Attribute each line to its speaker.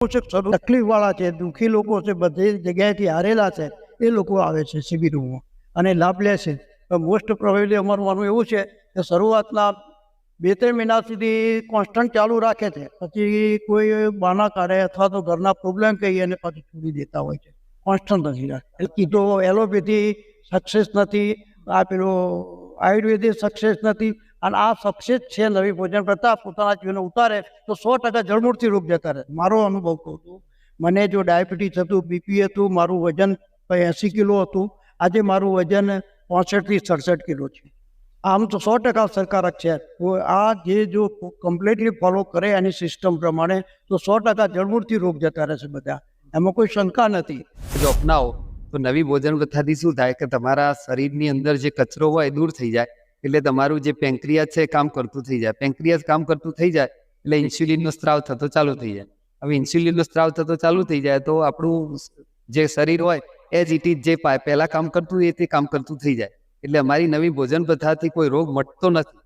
Speaker 1: તકલીફવાળા છે, દુઃખી લોકો છે, બધી જગ્યાએથી હારેલા છે, એ લોકો આવે છે શિબિરોમાં અને લાભ લે છે. મોસ્ટ પ્રોબેબલી અમારું માનવું એવું છે કે શરૂઆતના 2-3 મહિના સુધી કોન્સ્ટન્ટ ચાલુ રાખે છે, પછી કોઈ બહાના કાઢે અથવા તો ઘરના પ્રોબ્લેમ કહીએ અને પછી છોડી દેતા હોય છે. કોન્સ્ટન્ટ નથી રાખે. કીધો એલોપેથી સક્સેસ નથી, આ પેલો આયુર્વેદિક સક્સેસ નથી, અને આ સક્સેસ છે નવી ભોજન પ્રથા. પોતાના જીવન ઉતારે તો 100% જળમૂળથી રોગ જતા રહે. મારો અનુભવ કહું છું, મને જો ડાયાબિટીસ હતું, બીપી હતું, મારું વજન 80 કિલો હતું, આજે મારું વજન 65 થી 67 કિલો છે. આમ તો 100% અસરકારક છે. આ જે જો કમ્પ્લીટલી ફોલો કરે એની સિસ્ટમ પ્રમાણે તો 100% જળમૂળથી રોગ જતા રહેશે બધા, એમાં કોઈ શંકા નથી.
Speaker 2: જો અપનાવો તો નવી ભોજન પ્રથાથી શું થાય કે તમારા શરીરની અંદર જે કચરો હોય દૂર થઈ જાય, એટલે તમારું જે પેન્ક્રિયાસ છે કામ કરતું થઈ જાય. પેન્ક્રિયાસ કામ કરતું થઈ જાય એટલે ઇન્સ્યુલિનનો સ્ત્રાવ થતો ચાલુ થઈ જાય. હવે ઇન્સ્યુલિનનો સ્ત્રાવ થતો ચાલુ થઈ જાય તો આપણું જે શરીર હોય એ જ ઇટ ઇઝ જે પહેલાં કામ કરતું એ તે કામ કરતું થઈ જાય. એટલે અમારી નવી ભોજન પ્રથાથી કોઈ રોગ મટતો નથી.